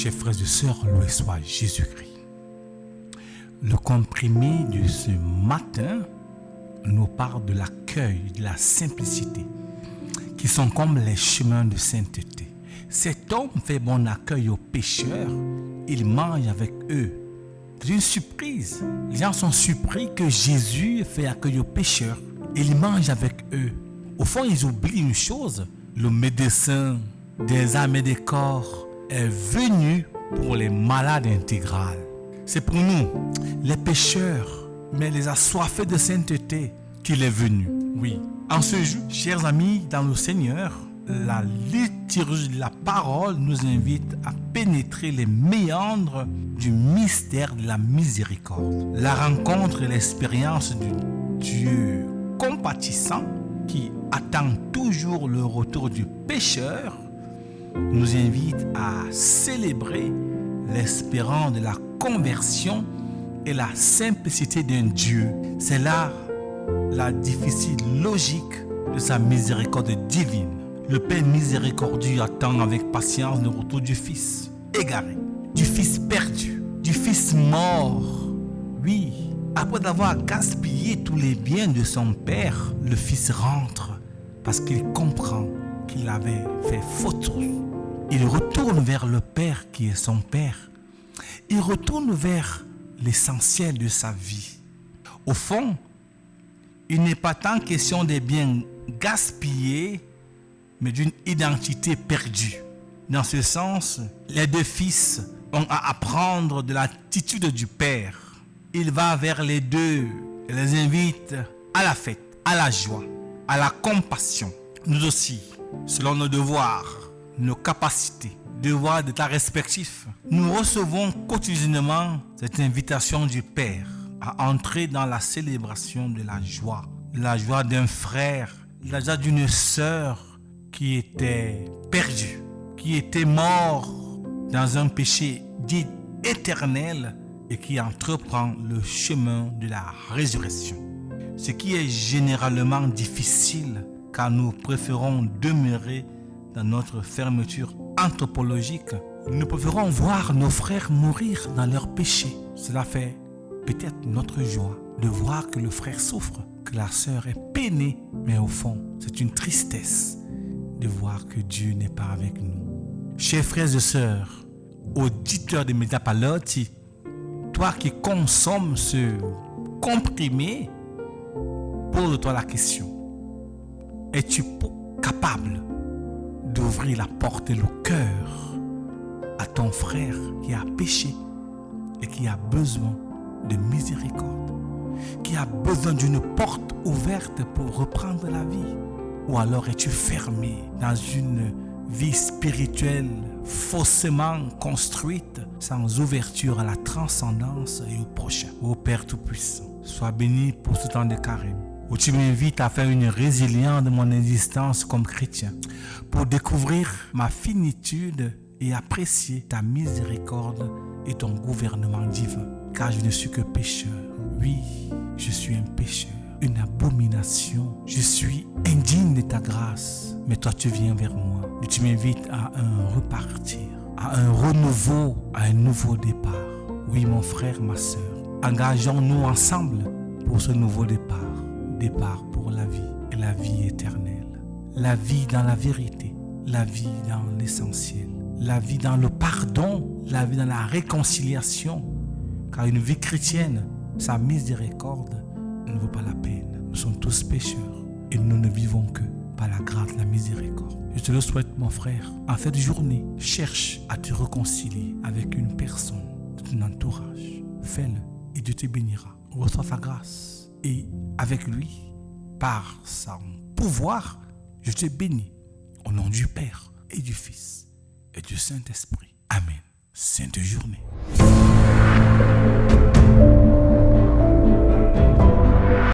Chers frères et sœurs, loué soit Jésus-Christ. Le comprimé de ce matin nous parle de l'accueil, de la simplicité, qui sont comme les chemins de sainteté. Cet homme fait bon accueil aux pécheurs, il mange avec eux. C'est une surprise. Les gens sont surpris que Jésus fait accueil aux pécheurs et il mange avec eux. Au fond, ils oublient une chose, le médecin des âmes et des corps est venu pour les malades intégrales. C'est pour nous, les pécheurs, mais les assoiffés de sainteté, qu'il est venu. Oui. En ce jour, chers amis, dans le Seigneur, la liturgie de la parole nous invite à pénétrer les méandres du mystère de la miséricorde. La rencontre et l'expérience du Dieu compatissant qui attend toujours le retour du pécheur nous invite à célébrer l'espérance de la conversion et la simplicité d'un Dieu. C'est là la difficile logique de sa miséricorde divine. Le Père miséricordieux attend avec patience le retour du Fils égaré, du Fils perdu, du Fils mort. Oui, après avoir gaspillé tous les biens de son Père, le Fils rentre parce qu'il comprend qu'il avait fait faute. Il retourne vers le Père qui est son Père. Il retourne vers l'essentiel de sa vie. Au fond, il n'est pas tant question des biens gaspillés, mais d'une identité perdue. Dans ce sens, les deux fils ont à apprendre de l'attitude du Père. Il va vers les deux et les invite à la fête, à la joie, à la compassion. Nous aussi, selon nos devoirs, nos capacités, devoirs d'état respectifs, nous recevons quotidiennement cette invitation du Père à entrer dans la célébration de la joie d'un frère, la joie d'une sœur qui était perdue, qui était mort dans un péché dit éternel et qui entreprend le chemin de la résurrection. Ce qui est généralement difficile car nous préférons demeurer dans notre fermeture anthropologique. Nous préférons voir nos frères mourir dans leurs péchés. Cela fait peut-être notre joie de voir que le frère souffre, que la sœur est peinée, mais au fond, c'est une tristesse de voir que Dieu n'est pas avec nous. Chers frères et sœurs, auditeurs de Mediapalotti, toi qui consommes ce comprimé, pose-toi la question. Es-tu capable d'ouvrir la porte et le cœur à ton frère qui a péché et qui a besoin de miséricorde, qui a besoin d'une porte ouverte pour reprendre la vie? Ou alors es-tu fermé dans une vie spirituelle faussement construite, sans ouverture à la transcendance et au prochain? Ô Père Tout-Puissant, sois béni pour ce temps de carême, où tu m'invites à faire une résilience de mon existence comme chrétien, pour découvrir ma finitude et apprécier ta miséricorde et ton gouvernement divin. Car je ne suis que pécheur. Oui, je suis un pécheur, une abomination. Je suis indigne de ta grâce, mais toi tu viens vers moi et tu m'invites à un repartir, à un renouveau, à un nouveau départ. Oui, mon frère, ma sœur, engageons-nous ensemble pour ce nouveau départ. Départ pour la vie et la vie éternelle. La vie dans la vérité, la vie dans l'essentiel, la vie dans le pardon, la vie dans la réconciliation. Car une vie chrétienne, sa miséricorde ne vaut pas la peine. Nous sommes tous pécheurs et nous ne vivons que par la grâce de la miséricorde. Je te le souhaite, mon frère. En cette journée, cherche à te réconcilier avec une personne de ton entourage. Fais-le et Dieu te bénira. Reçois sa grâce. Et avec lui, par son pouvoir, je te bénis. Au nom du Père et du Fils et du Saint-Esprit. Amen. Sainte journée.